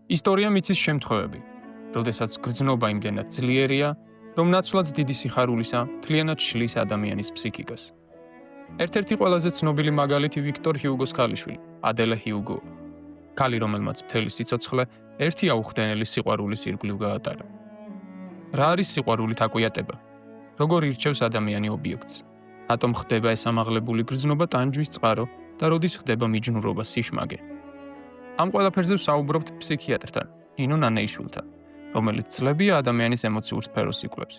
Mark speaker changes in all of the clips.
Speaker 1: ისტორია მიცის შემთხვევები, როდესაც გრძნობა იმდენად ძლიერია, რომ ნაცვლად დიდი სიხარულისა მთლიანად შლის ადამიანის ფსიქიკას. ერთ-ერთი ყველაზე ცნობილი მაგალითი ვიქტორ ჰიუგოს ქალიშვილი, ადელა ჰიუგო. ქალი, რომელმაც მთელი სიცოცხლე ერთი აუხდენელი სიყვარულის ირგვლივ გაატარა. რა არის სიყვარულით აკვიატება? როგორ ირჩევს ადამიანი ობიექტს? რატომ ხდება ეს ამაღლებული გრძნობა ტანჯვის წყარო და როდის ხდება მიჯნურობა სიშმაგე? ამ ყველაფერზე ვსაუბრობთ ფსიქიატრთან, ნინო ნანეიშვილთან, რომელიც წლებია ადამიანის ემოციურ სფეროს იკვლევს.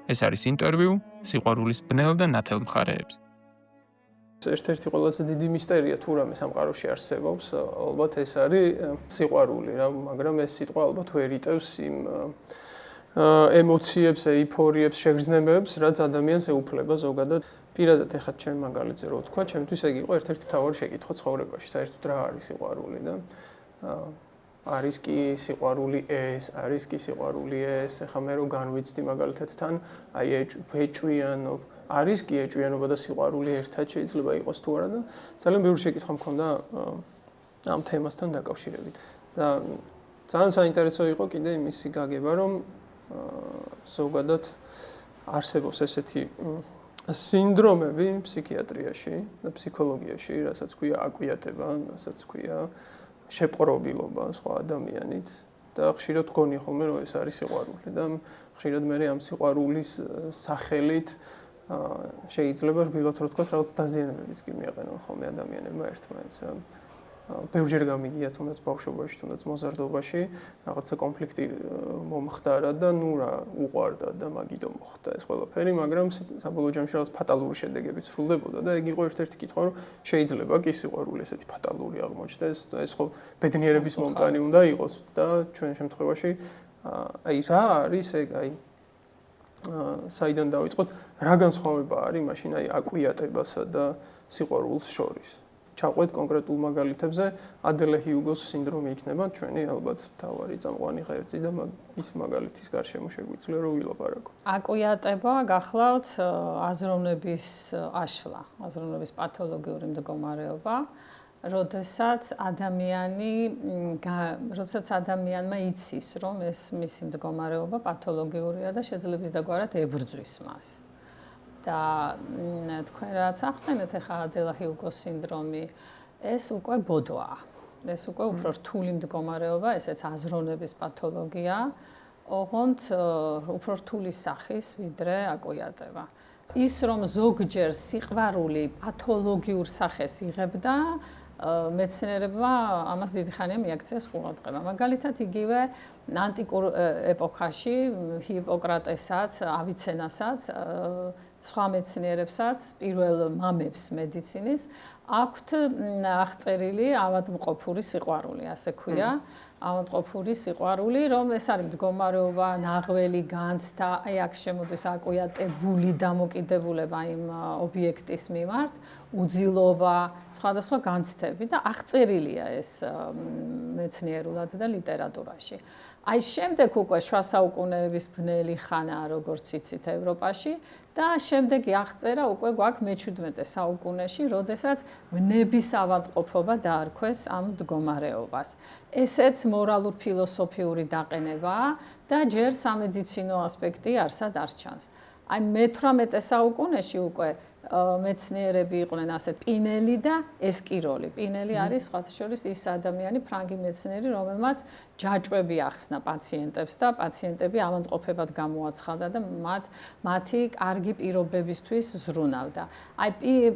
Speaker 1: ეს არის ინტერვიუ სიყვარულის ბნელ და ნათელ მხარეებს.
Speaker 2: ერთ-ერთი ყველაზე დიდი მისტერია თუ რამე სამყაროში არსებობს, ალბათ ეს არის სიყვარული რა, მაგრამ ეს სიტყვა ალბათ ვერ იტევს იმ ემოციებს, ეიფორიებს, შეგრძნებებს, რაც ადამიანს ეუფლება ზოგადად. პირადად ეხლა ჩემ მაგალითზე რო ვთქვა, ჩემთვის ეგ იყო ერთ-ერთი მთავარი შეკითხვა ცხოვრებაში, საერთოდ რა არის სიყვარული და არის კი სიყვარული ეს, არის კი სიყვარული ეს, ეხლა მე რო განვიცდი მაგალითად თან, აი ეჭვიანობ, არის კი ეჭვიანობა და სიყვარული ერთად შეიძლება იყოს თუ არა და ძალიან ბევრი შეკითხვა მქონდა ამ თემასთან დაკავშირებით. და ძალიან საინტერესო იყო კიდე იმისი გაგება, რომ ზოგადად არსებობს ესეთი სინდრომები ფსიქიატრიაში და ფსიქოლოგიაში, რასაც ქვია აკვიატება, რასაც ქვია შეპყრობილობა სხვა ადამიანით და ხშირად გონია ხოლმე რომ ეს არის სიყვარული და ხშირად მე ამ სიყვარულის სახელით შეიძლება რბილად რო თქვა რაღაც დაზიანებებიც კი მიაყენონ ხოლმე ადამიანებმა ერთმანეთს. ბევრჯერ გამიგია თუნდაც ბავშვობაში, თუნდაც მოზარდობაში რაღაცა კონფლიქტი მომხდარა და ნუ რა უყვარდა და მაგიტო მოხდა ეს ყველაფერი, მაგრამ საბოლოო ჯამში რაღაც ფატალური შედეგები სრულდებოდა და ეგ იყო ერთ-ერთი კითხვა, რომ შეიძლება კი სიყვარული ესეთი ფატალური აღმოჩნდეს, ეს ხო ბედნიერების მომტანი უნდა იყოს და ჩვენ შემთხვევაში აი რა არის ეგ აი საიდან დავიწყოთ, რა განსხვავება არის მაშინ აი აკვიატებასა და სიყვარულს შორის. ჩავყვეთ კონკრეტულ მაგალითებზე, ადელა ჰიუგოს სინდრომი იქნება ჩვენი ალბათ მთავარი წამყვანი ღერძი და ის მაგალითის გარშემო შეგვიძლია რომ ვილაპარაკოთ.
Speaker 3: აკვიატება გახლავთ აზროვნების აშლა, აზროვნების პათოლოგიური მდგომარეობა, როდესაც ადამიანმა იცის, რომ ეს მისი მდგომარეობა პათოლოგიურია და შეძლებს დაგვარად ებრძვის მას. და თქვენ რაც ახსენეთ ახლა ადელა ჰიუგოს სინდრომი, ეს უკვე ბოდოა. ეს უკვე უფრო რთული მდგომარეობა, ესეც აზროვნების პათოლოგია, ოღონდ უფრო რთული სახის, ვიდრე აკვიატება. ის რომ ზოგჯერ სიყვარული პათოლოგიურ სახეს იღებდა, მეცნიერებმა ამას დიდი ხანია მიაქციეს ყურადღება. მაგალითად, იგივე ანტიკურ ეპოქაში ჰიპოკრატესაც, ავიცენასაც, სხვა მეცნიერებსაც, პირველ მამებს მედიცინის აქვთ აღწერილი ავადმყოფური სიყვარული, ასე ქვია. ავადმყოფური სიყვარული, რომ ეს არის მდგომარეობა, ნაღველი განცდა, აი აქ შემოდის აკვიატებული დამოკიდებულება იმ ობიექტის მიმართ, უძილობა, სხვადასხვა განცდები და აღწერილია ეს მეცნიერულად და ლიტერატურაში. აი შემდეგ უკვე შუა საუკუნეების ბნელი ხანაა, როგორც იცით, ევროპაში და შემდეგი აღწერა უკვე გვაქვს მე-17 საუკუნეში, როდესაც ვნების ავადმყოფობა დაარქვეს ამ მდგომარეობას. ესეც მორალურ-ფილოსოფიური დაყენებაა და ჯერ სამედიცინო ასპექტი არსად არ ჩანს. აი მე-18 საუკუნეში უკვე მეცნიერები იყვნენ ასე პინელი და ესკიროლი. პინელი არის სხვათა შორის ის ადამიანი, ფრანგი მეცნიერი, რომელმაც ჯაჭვები ახსნა პაციენტებს და პაციენტები ავადმყოფებად გამოაცხადა და მათი კარგი პირობებისთვის ზრუნავდა. აი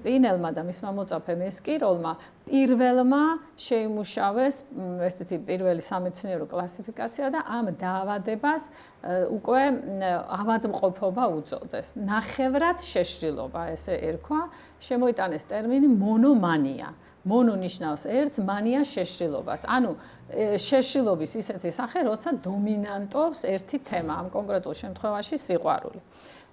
Speaker 3: პინელმა და მისმა მოწაფემ ესკიროლმა პირველმა შეიმუშავეს ესეთი პირველი სამეცნიერო კლასიფიკაცია და ამ დაავადებას უკვე ავადმყოფობა უწოდეს. ნახევრად შეშლილობა ესე ერქვა, შემოიტანეს ტერმინი მონომანია. მონო ნიშნავს ერთს, მანია შეშლილობას. ანუ შეშლილობის ისეთი სახე, როცა დომინანტობს ერთი თემა, ამ კონკრეტულ შემთხვევაში სიყვარული.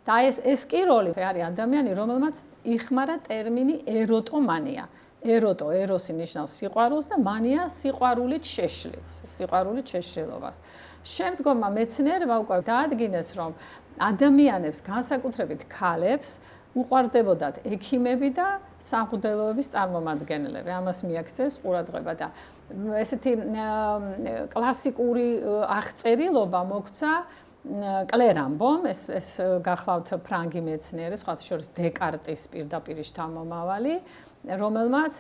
Speaker 3: და ეს ესკიროლი არის ადამიანი, რომელმაც იხმარა ტერმინი ეროტომანია. ეროსი ნიშნავს სიყვარულს და მანია სიყვარულით შეშლილს, სიყვარულით შეშლილობას. შემდგომმა მეცნიერებმა უკვე დაადგინეს, რომ ადამიანებს, განსაკუთრებით ქალებს, უყვარდებოდათ ექიმები და სამღვდელოების წარმომადგენლები. ამას მიაქცეს ყურადღება და ესეთი კლასიკური აღწერილობა მოგვცა კლერამბომ, ეს გახლავთ ფრანგი მეცნიერი, სხვათა შორის დეკარტის პირდაპირ შთამომავალი, რომელმაც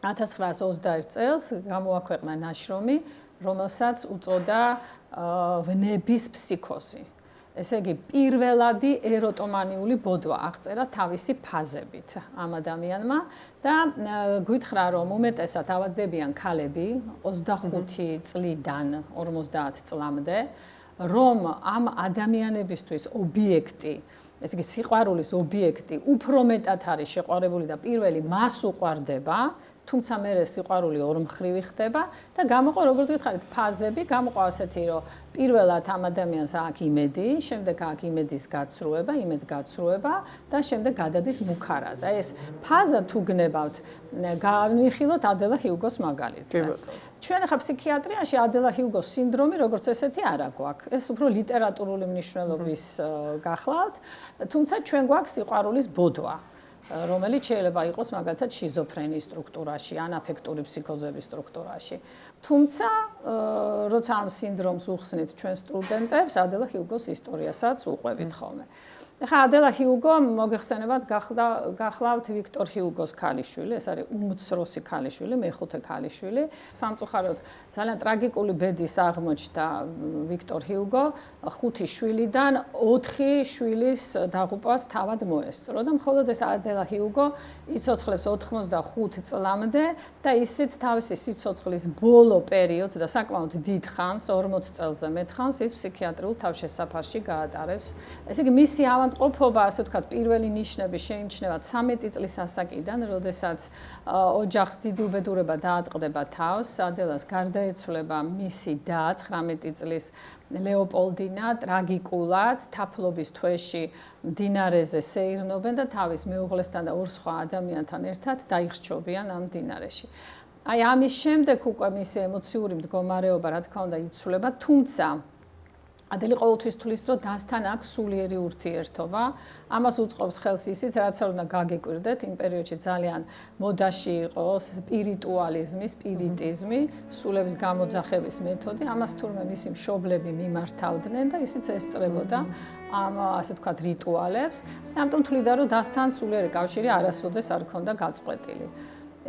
Speaker 3: 1921 წელს გამოაქვეყნა ნაშრომი, რომელსაც უწოდა ვნების ფსიქოზი. ესე იგი, პირველადი ეროტომანიული ბოდვა აღწერა თავისი ფაზებით ამ ადამიანმა და გითხრა, რომ უმეტესად ავადდებიან ქალები 25 წლიდან 50 წლამდე, რომ ამ ადამიანებისთვის ობიექტი, ესე იგი, სიყვარულის ობიექტი უფრო მეტად არის შეყვარებული და პირველი მას უყვარდება, თუმცა მე სიყვარული ორმხრივი ხდება და გამოყო როგორც გითხარით ფაზები, გამოყო ასეთი, რომ პირველად ამ ადამიანს აქვს იმედი, შემდეგ აქვს იმედის გაცრუება, იმედგაცრუება და შემდეგ გადადის მუქარაზე. აი ეს ფაზა თუ გნებავთ, განვიხილოთ ადება ჰიუგოს მაგალითს. ჩვენ ახლა ფსიქიატრიაში ადება ჰიუგოს სინდრომი როგორც ესეთი არა გვაქვს. ეს უფრო ლიტერატურული მნიშვნელობის გახლავთ, თუმცა ჩვენ გვაქვს სიყვარულის ბოდვა. რომელიც შეიძლება იყოს მაგალითად შიზოფრენიის სტრუქტურაში, ან აფექტური ფსიქოზების სტრუქტურაში. თუმცა, როცა ამ სინდრომს უხსნით ჩვენ სტუდენტებს, ადება ჰიუგოს ისტორიასაც უყვებით ხოლმე. ეხლა ადება ჰიუგო მოგეხსენებათ გახლავთ ვიქტორ ჰიუგოს ქალიშვილი, ეს არის უმცროსი ქალიშვილი, მეხუთე ქალიშვილი. სამწუხაროდ ძალიან ტრაგიკული ბედის აღმოჩნდა ვიქტორ ჰიუგო, 5 შვილიდან 4 შვილის დაღუპვას თავად მოესწრო და მხოლოდ ეს ადება ჰიუგო იცოცხლებს 85 წლამდე და ისიც თავისი სიცოცხლის ბოლო პერიოდს და საკმაოდ დიდ ხანს, 40 წელზე მეტ ხანს ის ფსიქიატრიულ თავშესაფარში გაატარებს. ესე იგი მისი ყოფობა, ასე ვთქვათ, პირველი ნიშნები შეიმჩნევა 13 წლის ასაკიდან, როდესაც ოჯახს დიდი უბედურება დაატყდება თავს, ადელას გარდაეცვლება მისი და 19 წლის ლეოპოლდინა ტრაგიკულად თაფლობის თვეში მდინარეზე სეირნობენ და თავის მეუღლესთან და ორ სხვა ადამიანთან ერთად დაიხსჩობიან ამ მდინარეში. აი ამის შემდეგ უკვე მისი ემოციური მდგომარეობა, რა თქმა უნდა, იცვლება, თუმცა ადელი ყოველთვის თulis, რომ დასთან აქვს სულიერი ურთიერთობა. ამას უწყობს ხელს ისიც, რაც არ უნდა გაგეკვირდეთ, იმ პერიოდში ძალიან მოდაში იყო სპირიტუალიზმი, სპირიტიზმი, სულების გამოძახების მეთოდი. ამას თურმე მისი მშობლები მიმართავდნენ და ისიც ესწრებოდა ამ ასე ვთქვათ რიტუალებს. ამიტომ თვლიდა, რომ დასთან სულიერი კავშირი არასოდეს არ ქონდა გაწყვეტილი.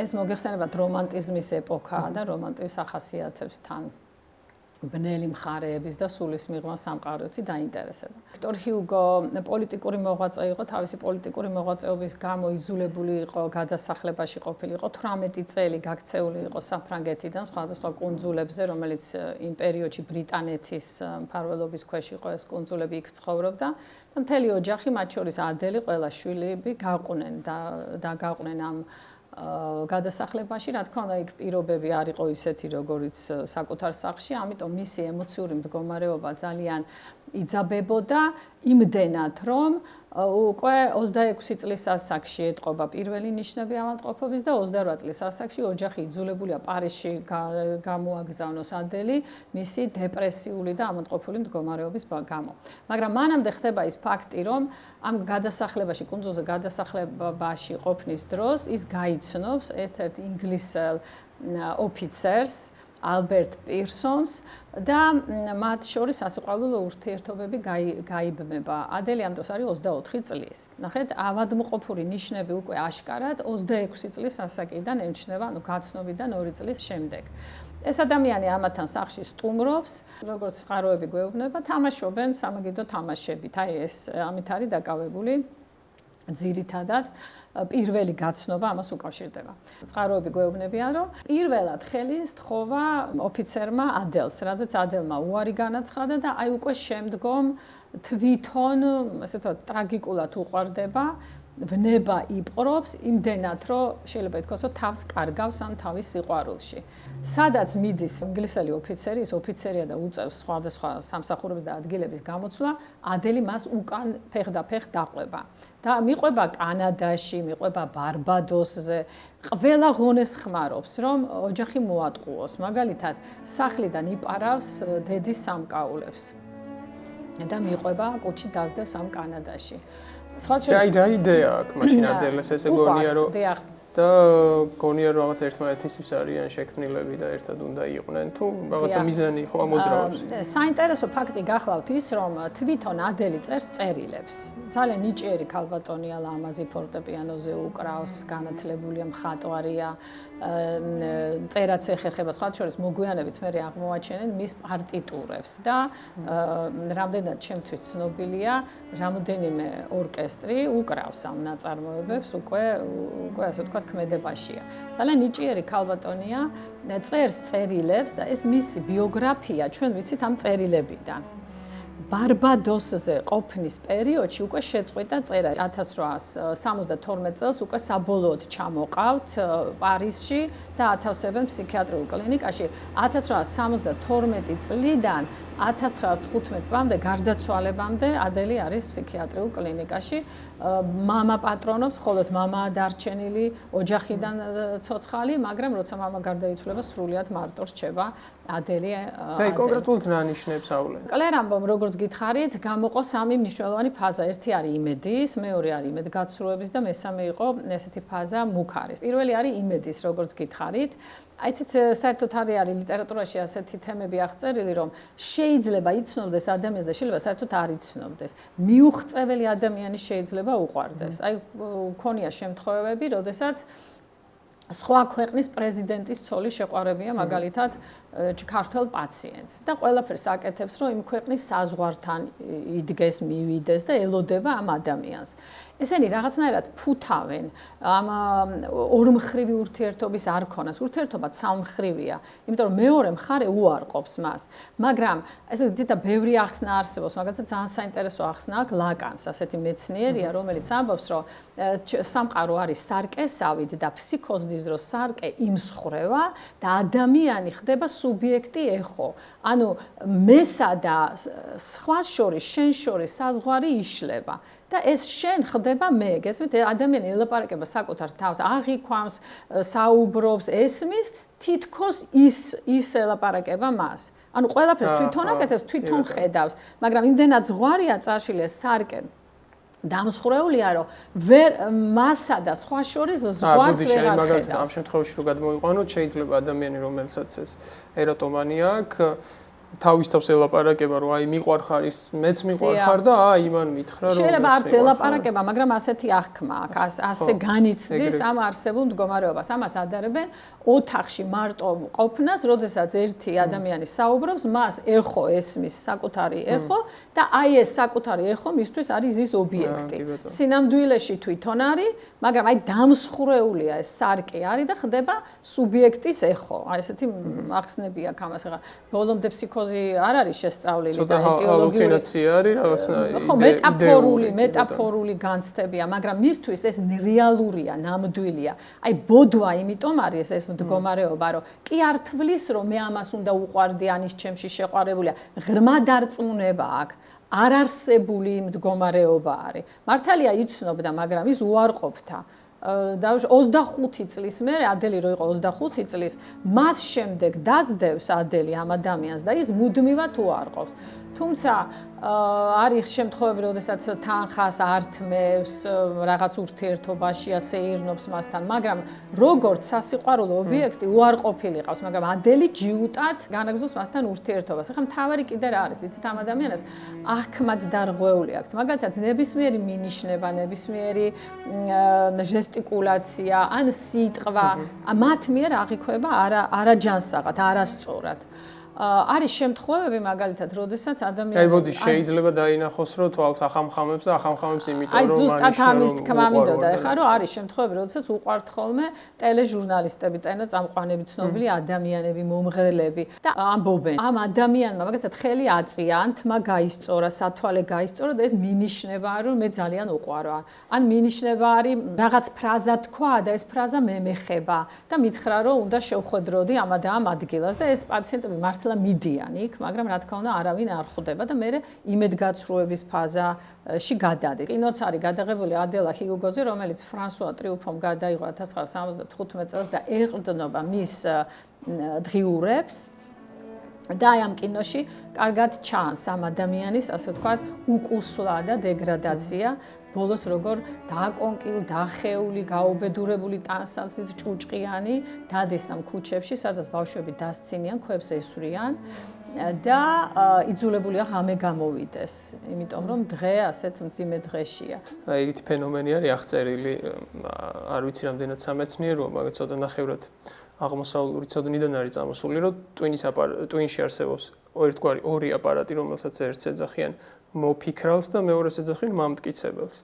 Speaker 3: ეს მოგეხსენებათ რომანტიზმის ეპოქაა და რომანტიზმს ახასიათებს თან ბნელი მხარეების და სულის მიღმა სამყაროთი დაინტერესება. ვიქტორ ჰიუგო პოლიტიკური მოღვაწე იყო, თავისი პოლიტიკური მოღვაწეობის გამო იძულებული იყო გადასახლებაში ყოფილიყო, 18 წელი გაქცეული იყო საფრანგეთიდან სხვადასხვა კუნძულებზე, რომელიც იმ პერიოდში ბრიტანეთის მფარველობის ქვეშ იყო ეს კუნძულები, იქ ცხოვრობდა და მთელი ოჯახი, მათ შორის ადელი, ყველა შვილები გაყვნენ და გაყვნენ ამ გადასახლებაში, რა თქმა უნდა, იქ პირობები არ იყო ისეთი, როგორიც საკუთარ სახლში, ამიტომ მისი ემოციური მდგომარეობა ძალიან იძაბებოდა იმდენად, რომ უკვე 26 წლის ასაკში ეტყობა პირველი ნიშნები ავადმყოფობის და 28 წლის ასაკში ოჯახი იძულებულია პარიზში გამოაგზავნოს ადელი მისი დეპრესიული და ავადმყოფული მდგომარეობის გამო. მაგრამ მანამდე ხდება ის ფაქტი, რომ ამ გადასახლებაში, კუნძულზე გადასახლებაში ყოფნის დროს ის გაიცნობს ერთ-ერთ ინგლისელ ოფიცერს ალბერტ პირსონს და მათ შორის სასიყვარულო ურთიერთობები გაიბმება. ადელი ამ დროს არის 24 წლის. ნახეთ, ავადმყოფური ნიშნები უკვე აშკარად 26 წლის ასაკიდან ემჩნევა, ანუ გაცნობიდან 2 წლის შემდეგ. ეს ადამიანი ამათან სახლში სტუმრობს, როგორც წყაროები გვეუბნება, თამაშობენ სამაგიდო თამაშებით. აი ეს ამით არის დაკავებული ძირითადად პირველი გაცნობა ამას უკავშირდება. წყაროები გვეუბნებიან, რომ პირველად ხელი სთხოვა ოფიცერმა ადელს, რაზეც ადელმა უარი განაცხადა და აი უკვე შემდგომ თვითონ, ასე ვთქვათ, ტრაგიკულად უყვარდება, ვნება იპყრობს იმდენად, რომ შეიძლება ითქვას, რომ თავს კარგავს ამ თავის სიყვარულში. სადაც მიდის ინგლისელი ოფიცერი, ის ოფიცერია და უწევს სხვადასხვა სამსახურების და ადგილების გამოცვლა, ადელი მას უკან ფეხდაფეხ დაყვება. და მიყვება კანადაში, მიყვება ბარბადოსზე, ყველა ღონეს ხმარობს, რომ ოჯახი მოატყუოს. მაგალითად, სახლიდან იპარავს დედის სამკაულებს და მიყვება კუჩი დასდევს ამ კანადაში.
Speaker 2: აი რა იდეა აქვს მაშინ ადელეს ესე გონია რომ და გონია რომ რაღაც ერთმანეთისთვის არიან შექმნილები და ერთად უნდა იყვნენ თუ რაღაცა მიზანი ხო ამოძრავებს.
Speaker 3: საინტერესო ფაქტი გახლავთ ის რომ თვითონ ადელი წერს წერილებს. ძალიან ნიჭიერი ქალბატონია, ლამაზი ფორტეპიანოზე უკრავს, განათლებულია, მხატვარია, წერაც ეხერხება, სხვა შორის მოგვიანებით მე აღმოაჩენენ მის პარტიტურებს და რამდენად ჩემთვის ცნობილია, რამოდენიმე ორკესტრი უკრავს ამ ნაწარმოებებს უკვე ასე ვთქვათ ქმედებაშია. ძალიან ნიჭიერი ქალბატონია, წერს წერილებს და ეს მისი ბიოგრაფია ჩვენ ვიცით ამ წერილებიდან. ბარბადოსზე ყოფნის პერიოდში უკვე შეწყვიტა წერა 1872 წელს უკვე საბოლოოდ ჩამოყავთ პარიზში და ათავსებენ ფსიქიატრიულ კლინიკაში. 1872 წლიდან 1915 წლამდე გარდაცვალებამდე ადელი არის ფსიქიატრიულ კლინიკაში. მამა პატრონობს, ხოლო მამაა დარჩენილი, ოჯახიდან ცოცხალი, მაგრამ როცა მამა გარდაიცვალება, სრულიად მარტო რჩება ადელი.
Speaker 2: და კონკრეტულად რა ნიშნებს აავლენ?
Speaker 3: კლერამბომ როგორც გითხარით, გამოყო სამი მნიშვნელოვანი ფაზა. ერთი არის იმედის, მეორე არის იმედგაცრუების და მესამე იყო ესეთი ფაზა მუქარის. პირველი არის იმედის, როგორც გითხარით. აიცით, საერთოდ არის ლიტერატურაში ასეთი თემები აღწერილი, რომ შეიძლება იცნობდეს ადამიანს და შეიძლება საერთოდ არ იცნობდეს. მიუღწეველი ადამიანი შეიძლება უყვარდეს. აი, ქონია შემთხვევები, როდესაც სხვა ქვეყნის პრეზიდენტის ცოლი შეყვარებია მაგალითად ქართველ პაციენტს და ყველაფერს აკეთებს, რომ იმ ქვეყნის საზღვართან იდგეს, მივიდეს და ელოდება ამ ადამიანს. ესენი რაღაცნაირად ფუთავენ ამ ორმხრივი ურთიერთობის არქონას. ურთიერთობა ცალმხრივია, იმიტომ რომ მეორე მხარე უარყოფს მას. მაგრამ ესე ძითა ბევრი ახსნა არსებობს, მაგალითად ძალიან საინტერესო ახსნა აქვს ლაკანს, ასეთი მეცნიერია, რომელიც ამბობს, რომ სამყარო არის სარკესავით და ფსიქოზის დროს სარკე იმსხვრევა და ადამიანი ხდება სუბიექტი ეხო. ანუ მესა და სხვა შორის, შენ შორის საზღვარი იშლება. და ეს შენ ხდება მე, გესმით, ადამიანი ელაპარაკება საკუთარ თავს, აღიქვამს, საუბრობს, ესმის, თითქოს ის ელაპარაკება მას. ანუ ყველაფერს თვითონ აკეთებს, თვითონ ხედავს, მაგრამ იმდენად ზღვარია წაშლილი ეს სარკე. დამსხვრეულია, რომ ვერ მასა და სხვა შორის ზღვარს ვეღარ ხედავს.
Speaker 2: ამ შემთხვევაში რო გადმოვიყვანოთ, შეიძლება ადამიანი, რომელსაც ეს ეროტომანია აქვს, თავის თავს ელაპარაკება, რომ აი მიყვარხარ ის, მეც მიყვარხარ და აი იმან მითხრა, რომ
Speaker 3: შეიძლება არც ელაპარაკება, მაგრამ ასეთი აღქმა აქვს, ასე განიცდის ამ არსებულ მდგომარეობას. ამას ადარებენ ოთახში მარტო ყოფნას, როდესაც ერთი ადამიანი საუბრობს, მას ეხო ესმის საკუთარი ეხო და აი ეს საკუთარი ეხო მისთვის არის ის ობიექტი. სინამდვილეში თვითონ არის, მაგრამ აი დამსხვრეულია ეს სარკე არის და ხდება სუბიექტის ეხო. აი ესეთი ახსნები აქვს ამას. ახლა ბოლომდე ფსიქო მეტამორფოზი არ არის შესწავლილი
Speaker 2: და ეტიოლოგიური არის რაღაცნაირი.
Speaker 3: ხო, მეტაფორული განცდებია, მაგრამ მისთვის ეს რეალურია, ნამდვილია. აი ბოდვა იმიტომ არის ეს მდგომარეობა, რომ კი არ თვლის, რომ მე ამას უნდა უყვარდი, ანის ჩემში შეყვარებულია, ღრმა დარწმუნება აქვს. არარსებული მდგომარეობა არის. მართალია იცნობდა, მაგრამ ის უარყოფდა. და 25 წლის მერე ადელი რო იყო 25 წლის, მას შემდეგ დაძდევს ადელი ამ ადამიანს და ის მუდმივად უარყოფს. თუმცა არის შემთხვევები, როდესაც თანხას ართმევს, რაღაც ურთიერთობაში ასეირნობს მასთან, მაგრამ როგორც სასიყვარულო ობიექტი უარყოფილი ყავს, მაგრამ ადელი ჯიუტად განაგზობს მასთან ურთიერთობას. ახლა მთავარი კიდე რა არის? იცით ამ ადამიანებს აღქმაც დარღვეული აქვთ. მაგალითად, ნებისმიერი მინიშნება, ნებისმიერი ჟესტიკულაცია, ან სიტყვა, მათ მიერ აღიქვება არაჯანსაღად, არასწორად. არის შემთხვევები მაგალითად, როდესაც ადამიანი
Speaker 2: აი ბოდი შეიძლება დაინახოს, რომ თვალს ახამხამებს და ახამხამებს იმიტომ, რომ
Speaker 3: ზუსტად ამის თქმა მინდოდა, ეხლა რომ არის შემთხვევები, როდესაც უყვართ ხოლმე ტელეჟურნალისტები, წამყვანები, ცნობილი ადამიანები, მომღერლები და ამბობენ, ამ ადამიანმა მაგალითად ხელი აწია, ან თმა გაისწორა, სათვალე გაისწორა და ეს მინიშნება, რომ მე ძალიან უყვარვა. ან მინიშნება არის რაღაც ფრაზა თქვა და ეს ფრაზა მე მეხება და მითხრა, რომ უნდა შევხვედროდი ამ და ამ ადგილას და ეს პაციენტები მართლა მიდიან იქ, მაგრამ რა თქმა უნდა არავინ არ ხვდება და მე იმედგაცრუების ფაზაში გადადის. კინოც არის გადაღებული ადელა ჰიუგოზე, რომელიც ფრანსუა ტრიუფომ გადაიღო 1975 წელს და ეყრდნობა მის დღიურებს. და აი ამ კინოში კარგად ჩანს ამ ადამიანის, ასე ვთქვათ, უკუსვლა და დეგრადაცია. ბოლოს როგორ დააკონკილ, დახეული, გაუბედურებული ტანსაცმლით ჭუჭყიანი დადის ამ ქუჩებში, სადაც ბავშვები დასცინიან, ქვებს ესვრიან და იძულებულია ღამე გამოვიდეს, იმიტომ რომ დღე ასეთ მძიმე დღეშია.
Speaker 2: აი ეგეთი ფენომენი არის აღწერილი, არ ვიცი რამდენად სამეცნიეროა, მაგრამ ცოტა ნახევრად აღმოსავლური ცოდნიდან არის წამოსული, რომ ტვინში არსებობს ერთგვარი ორი აპარატი, რომელსაც ერთს ეძახიან მოფიქრალს და მეორეს ეძახიან მამტკიცებელს.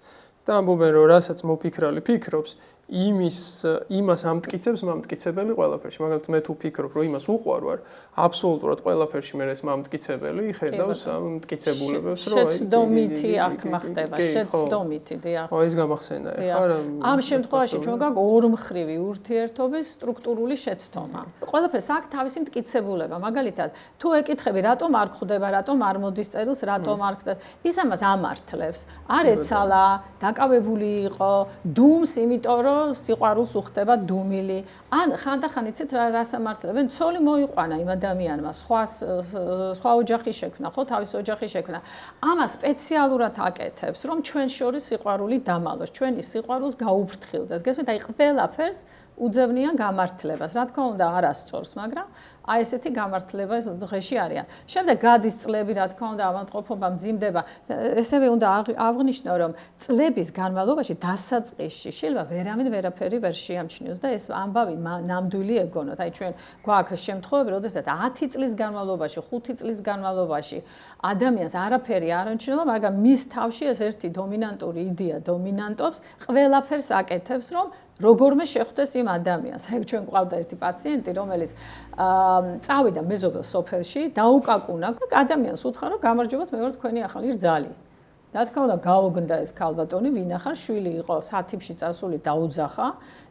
Speaker 2: და ამბობენ, რომ რასაც მოფიქრალი ფიქრობს, იმას ამტკიცებს მამტკიცებელი ყველაფერში. მაგალითად, მე თუ ფიქრობ, რომ იმას უყვარვარ, აბსოლუტურად ყველაფერში მე ეს მამტკიცებელი ხედავს ამ მტკიცებულებებს, რომ აი
Speaker 3: შეცდომითი აღქმა ხდება, შეცდომითი, დიახ.
Speaker 2: ხო, ეს გამახსენდა, ხარ?
Speaker 3: ამ შემთხვევაში ჩვენ გვაქვს ორმხრივი ურთიერთობის სტრუქტურული შეცდომა. ყველაფერს აქვს თავისი მტკიცებულება. მაგალითად, თუ ეკითხები, რატომ არ ხვდება, რატომ არ მოდის წერილს, რატომ არ ხდება, ის ამას ამართლებს. არ ეცალა, დაკავებული იყო, დუმს, იმიტომ რომ სიყვარულს უხდება დუმილი. ან ხანდახან იცით რას ამართლებენ? ცოლი მოიყვანა იმ ადამიანმა, სხვა ოჯახი შექმნა, ხო, თავის ოჯახი შექმნა. ამას სპეციალურად აკეთებს, რომ ჩვენ შორის სიყვარული დამალოს, ჩვენი სიყვარულს გაუფრთხილდეს. გესმით, აი ყველაფერს უძებნიან გამართლებას. რა თქმა უნდა, არასწორს, მაგრამ აი ესეთი გამართლება დღეში არიან. შემდეგ გადის წლები, რა თქმა უნდა, ავადმყოფობა მძიმდება. ესევე უნდა აღვნიშნო, რომ წლების განმავლობაში დასაწყისში შეიძლება ვერავინ ვერაფერი ვერ შეამჩნიოს და ეს ამბავი ნამდვილი ეგონოთ. აი ჩვენ გვაქვს შემთხვევები, როდესაც 10 წლის განმავლობაში, 5 წლის განმავლობაში ადამიანს არაფერი არ ამჩნევა, მაგრამ მის თავში ეს ერთი დომინანტური იდეა დომინანტობს, ყველაფერს აკეთებს, რომ როგორმე შეხვდეს იმ ადამიანს. აი ჩვენ გვყავდა ერთი პაციენტი, რომელიც წავიდა მეზობელ სოფელში, დაუკაკუნა და ადამიანს უთხრა, რომ გამარჯობათ, მე ვარ თქვენი ახალი რძალი. რა თქმა უნდა, გაოგნდა ეს ქალბატონი, ვინახარ, შვილი იყო სათიბში წასული, დაუძახა,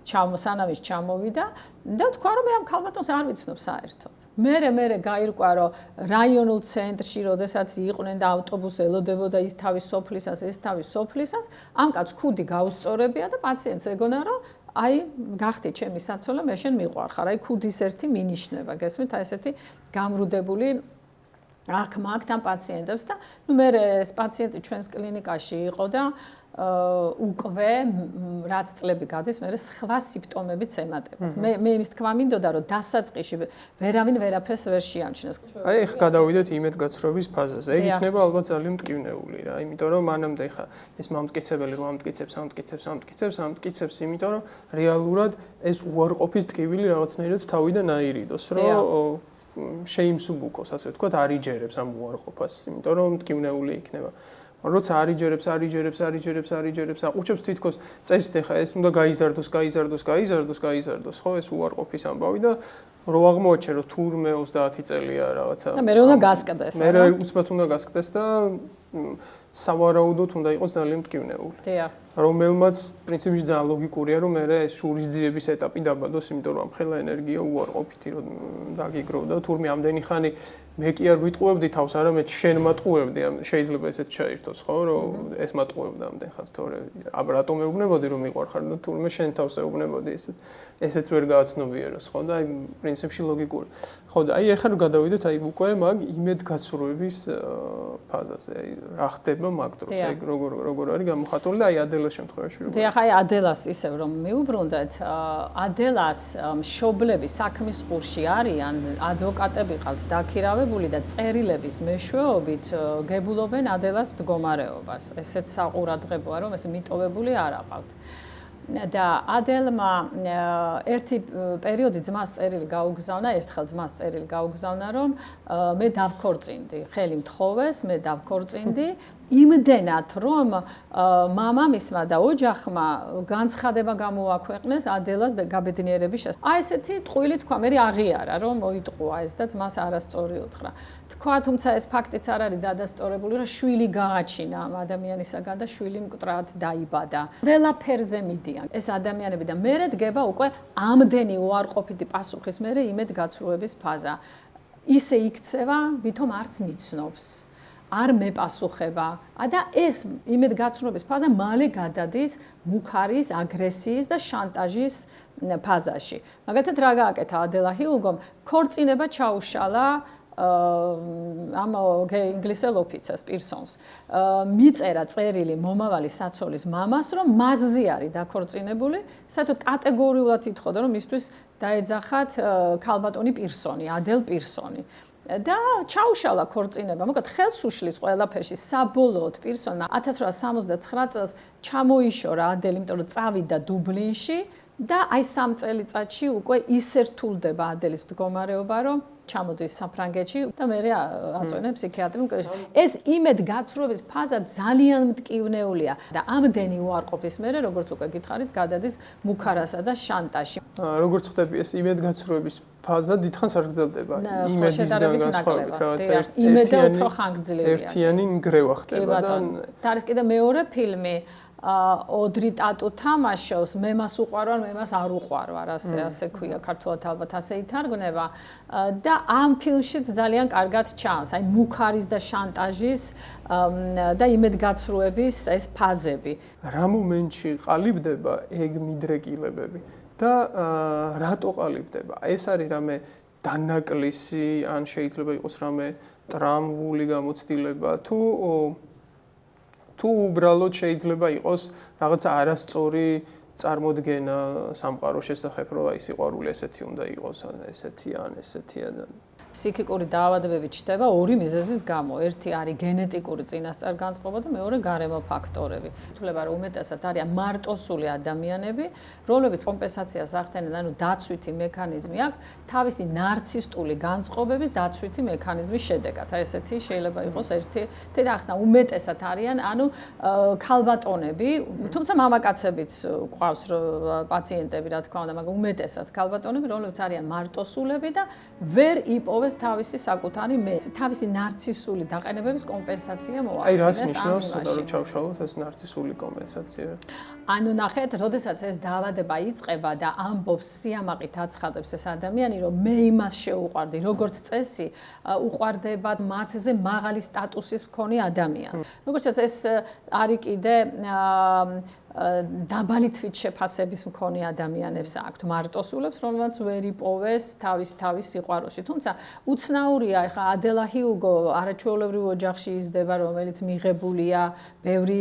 Speaker 3: სანამის ჩამოვიდა და თქვა, რომ მე ამ ქალბატონს არ ვიცნობ საერთოდ. მერე გაირკვა, რომ რაიონულ ცენტრში, როდესაც იყვნენ და ავტობუსი ელოდებოდა ის თავის სოფლისას, ეს თავის სოფლისას, ამ კაცს ქუდი გაუსწორებია და პაციენტს ეგონა, რომ აი, გახდი ჩემი საცოლე, მე შენ მიყვარხარ. აი, ქუდის ერთი მინიშნება, გესმით, აი ესეთი გამრუდებული აღქმა აქვს ამ პაციენტებს და მე ეს პაციენტი ჩვენს კლინიკაში იყო და უკვე რაც წლები გადის, მე სხვა სიმპტომებიც ემატებათ. მე იმის თქმა მინდოდა, რომ დასაწყისში ვერავინ ვერაფერს ვერ შეამჩნევს.
Speaker 2: აი, ხა გადავიდეთ იმედგაცრუების ფაზაზე. ეგ იქნება ალბათ ძალიან მტკივნეული რა, იმიტომ რომ მანამდე ხა ეს მამტკიცებელი ამტკიცებს, იმიტომ რომ რეალურად ეს უარყოფის ტკივილი რაღაცნაირად თავიდან აირიდოს, რომ შეიმსუბუქოს, ასე ვთქვათ, არიჯერებს ამ უარყოფას, იმიტომ რომ მტკივნეული იქნება. როცა არიჯერებს, აყუჩებს თითქოს წესით, ხა ეს უნდა გაიზარდოს, ხო, ეს უარყოფის ამბავი და რო აღმოაჩენ რომ თურმე 30 წელია რაღაცა
Speaker 3: და მე უნდა გასკდეს
Speaker 2: მე უცბად უნდა გასკდეს და სავარაუდოდ უნდა იყოს ძალიან მტკივნეული
Speaker 3: დიახ
Speaker 2: რომელმაც პრინციპში ძალიან ლოგიკურია რომ მე ეს შურისძიების ეტაპი დაბადოს იმიტომ რომ ხელა ენერგია უარყოფითი რომ დაგიგროვდა თურმე ამდენი ხანი მე კი არ ვიტყუებდი თავს არამედ შენ მატყუებდი შეიძლება ესეც ჩაირთოს ხო რომ ეს მატყუებდა ამდენ ხანს თორე რატომ ეუბნებოდი რომ მიყვარხარ და თურმე შენ თავს ეუბნებოდი ესეც ვერ გააცნობიეროს ხო და აი პრინციპში ლოგიკური ხო და აი ახლა გადავიდეთ აი უკვე მაგ იმედგაცრუების ფაზაზე აი რა ხდება მაგ დროს აი როგორ არის გამოხატული და აი ადელას შემთხვევაში როგორ
Speaker 3: დიახ აი ადელას ისევ რომ მიუბრუნდეთ ადელას მშობლები საქმის ყურში არიან ადვოკატები ყავთ დაქირავებული და წერილების მეშვეობით გებულობენ ადელას მდგომარეობას ესეც საყურადღებოა რომ ეს მიტოვებული არ აყავთ და ადელმა ერთი პერიოდი ძმას წერილი გაუგზავნა, ერთხელ ძმას წერილი გაუგზავნა, რომ მე დავქორწინდი, ხელი მთხოვეს, მე დავქორწინდი, იმდენად რომ მამამისმა და ოჯახმა განცხადება გამოაქვეყნეს ადელას გაბედნიერების შესახებ. აი ესეთი ტყუილი თქვა, მე აღიარა რომ მოიტყუა ეს და ძმას არასწორი უთხრა. თქვა, თუმცა ეს ფაქტიც არ არის დადასტურებული, რომ შვილი გააჩინა ამ ადამიანისაგან და შვილი მკვდრად დაიბადა. ყველაფერზე მიდიან ეს ადამიანები და მერე დგება უკვე ამდენი უარყოფითი პასუხის მერე იმედგაცრუების ფაზა. ისე იქცევა, ვითომ არც მიცნობს. არ მეპასუხება და ეს იმედგაცრუების ფაზა მალე გადადის მუქარის, აგრესიის და შანტაჟის ფაზაში. მაგალითად რა გააკეთა ადელა ჰიულგომ, ქორწინება ჩაუშალა ამ ინგლისელ ოფიცერს პირსონს. მიწერა წერილი მომავალი საცოლის მამას, რომ მასზე არის დაქორწინებული, საერთოდ კატეგორიულად ითხოვდა, რომ მისთვის დაეძახათ ქალბატონი პირსონი, ადელ პირსონი. და ჩაუშალა ქორწინება, მოკლედ ხელს უშლის ყველაფერში საბოლოოდ პირსონმა 1869 წელს ჩამოიშორა ადელი, იმიტომ რომ წავიდა დუბლინში და აი 3 წელიწადში უკვე ისე რთულდება ადელის მდგომარეობა, რომ ჩამოდის საფრანგეთში და მე აწვენენ ფსიქიატრიულ კლინიკაში. ეს იმედგაცრუების ფაზა ძალიან მტკივნეულია და ამდენი უარყოფის მერე, როგორც უკვე გითხარით, გადადის მუქარასა და შანტაჟში.
Speaker 2: როგორც ხდება ეს იმედგაცრუების ფაზა დიდხანს არ გრძელდება. იმედისგან განსხვავებით, რაღაცა
Speaker 3: იმედი უფრო ხანგრძლივია.
Speaker 2: ერთიანი ნგრევა ხდება და
Speaker 3: არის კიდე მეორე ფილმი ოდრი ტატუ თამაშობს, მე მას უყვარვარ, მე მას არ უყვარვარ, ასე ქვია, ქართულად ალბათ ასე ითარგმნება და ამ ფილმშიც ძალიან კარგად ჩანს, აი მუქარის და შანტაჟის და იმედგაცრუების ეს ფაზები.
Speaker 2: რა მომენტში ყალიბდება ეგ მიდრეკილებები და რატო ყალიბდება? ეს არის რამე დანაკლისი, ან შეიძლება იყოს რამე ტრამვული გამოცდილება თუ უბრალოდ შეიძლება იყოს რაღაცა არასწორი წარმოდგენა სამყაროს შესახებ, რომ აი სიყვარული ესეთი უნდა იყოს, ესეთი და
Speaker 3: ფსიქიკური დაავადებები ჩნდება ორი მიზეზის გამო. ერთი არის გენეტიკური წინასწარ-განწყობა და მეორე გარემო ფაქტორები. ითვლება, რომ უმეტესად არიან მარტოსული ადამიანები, რომლებიც კომპენსაციას ახდენენ, ანუ დაცვითი მექანიზმი აქვს, თავისი ნარცისტული განწყობების დაცვითი მექანიზმის შედეგად. აი ესეთი შეიძლება იყოს ერთი ახსნა უმეტესად არიან, ანუ ქალბატონები, თუმცა მამაკაცებიც ყავს პაციენტები, რა თქმა უნდა, მაგრამ უმეტესად ქალბატონები, რომლებიც არიან მარტოსულები და ვერ იპოვეს თავისი საკუთარი თავისი ნარცისული დაყენებების კომპენსაცია მოახდინეს.
Speaker 2: აი რას ნიშნავს, რომ ჩავშალოთ ეს ნარცისული კომპენსაცია?
Speaker 3: ანუ ნახეთ, როდესაც ეს დაავადება იწყება და ამბობს სიამაყით აცხადებს ეს ადამიანი, რომ მე იმას შეუყვარდი, როგორც წესი, უყვარდება მათზე მაღალი სტატუსის მქონე ადამიანს. როგორც ეს არის კიდე დაბალი თვითშეფასების მქონე ადამიანებს აქვთ მარტოსულებს, რომელსაც ვერ იპოვეს თავის სიყვარულში. თუმცა უცნაურია, ახლა ადელა ჰიუგო არაჩვეულებრივ ოჯახში იზრდება, რომელიც მიღებულია, ბევრი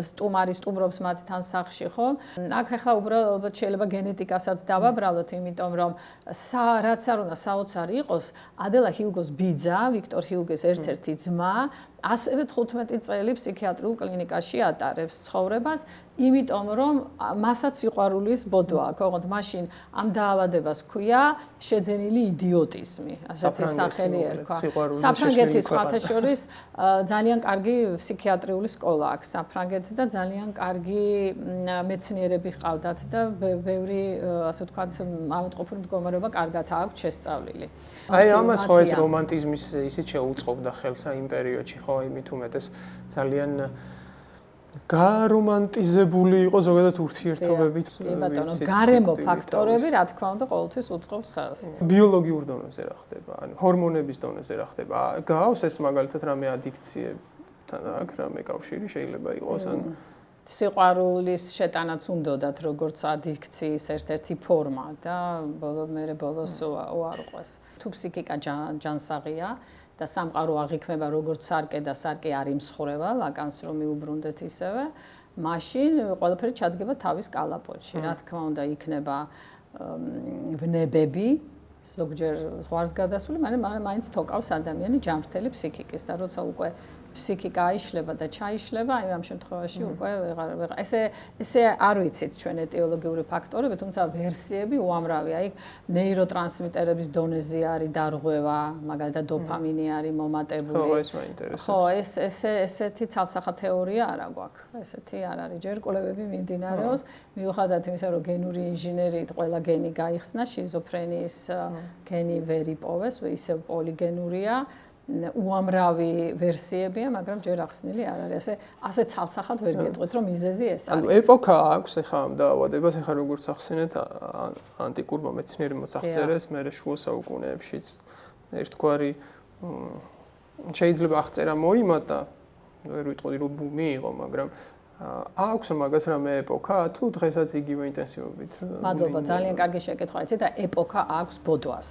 Speaker 3: სტუმარი სტუმრობს მათთან სახლში, ხო? აქ ახლა უბრალოდ შეიძლება გენეტიკასაც დავაბრალოთ, იმიტომ რომ რაც არ უნდა საოცარი იყოს, ადელა ჰიუგოს ბიძა, ვიქტორ ჰიუგოს ერთ-ერთი ძმა ასევე 15 წელი ფსიქიატრიულ კლინიკაში ატარებს ცხოვრებას, იმიტომ რომ მასაც სიყვარულის ბოდვა აქვს, ოღონდ მაშინ ამ დაავადებას ქვია შეძენილი იდიოტიზმი, ასეთი სახელი ერქვა. საფრანგეთის სხვათა შორის ძალიან კარგი ფსიქიატრიული სკოლა აქვს საფრანგეთში და ძალიან კარგი მეცნიერები ყავდათ და ბევრი ასე ვთქვათ ავადმყოფური მდგომარეობა კარგად აქვს შესწავლილი.
Speaker 2: აი ამას ხო ეს რომანტიზმის ისიც შეუწყობდა ხელს იმ პერიოდში, ხო, იმით უმეტეს ძალიან გარომანტიზებული იყო ზოგადად ურთიერთობებით.
Speaker 3: კი ბატონო, გარემო ფაქტორები, რა თქმა უნდა, ყოველთვის უწყობს ხელს.
Speaker 2: ბიოლოგიურ დონეზე რა ხდება, ანუ ჰორმონების დონეზე რა ხდება. გავს ეს მაგალითად რამე ადიქციებთან აქ რამე კავშირი შეიძლება იყოს, ანუ
Speaker 3: სიყვარულის შეტანაც უნდათ როგორც ადიქციის ერთ-ერთი ფორმა და ბოლოს უარყვეს. თუ ფსიქიკა ჯანსაღია და სამყარო აღიქმება როგორც სარკე და სარკე არ იმსხვრევა, ვაკანს რომ მიუბრუნდეთ ისევე, მაშინ ყველაფერი ჩადგება თავის კალაპოტში. რა თქმა უნდა, იქნება ვნებები, ზოგჯერ ზღვარს გადასული, მაგრამ მაინც თოკავს ადამიანი ჯანმრთელი ფსიქიკის და როცა უკვე ფსიქიკა აიშლება და ჩაიშლება, აი ამ შემთხვევაში უკვე ვეღარ ესე არ ვიცით ჩვენ ეტიოლოგიური ფაქტორები, თუმცა ვერსიები უამრავია. აი ნეიროტრანსმიტერების დონეზე არის დარღვევა, მაგალითად დოფამინი არის მომატებული.
Speaker 2: ხო, ეს მაინტერესებს.
Speaker 3: ხო, ესეთი ცალსახა თეორია არა გვაქვს. ესეთი არ არის. ჯერ კვლევები მიმდინარეობს, მიუხედავად იმისა, რომ გენური ინჟინერიით ყველა გენი გაიხსნა, შიზოფრენიის გენი ვერ იპოვეს, ისევ პოლიგენურია. უამრავი ვერსიებია, მაგრამ ჯერ ახსნილი არ არის. ასე ცალსახად ვერ გეტყვით, რომ მიზეზი ეს არის.
Speaker 2: ანუ ეპოქა აქვს ახლა ამ დაავადებას, ახლა როგორც ახსენეთ, ანტიკურმა მეცნიერი მოსახწერეს, მერე შუა საუკუნეებშიც ერთგვარი შეიძლება აღწერა მოიმატა, ვერ ვიტყოდი რომ ბუმი იყო, მაგრამ აქვს მაგას რამე ეპოქა, თუ დღესაც იგივე ინტენსივობით.
Speaker 3: მადლობა, ძალიან კარგი შეკითხვა, იცით და ეპოქა აქვს ბოდვას.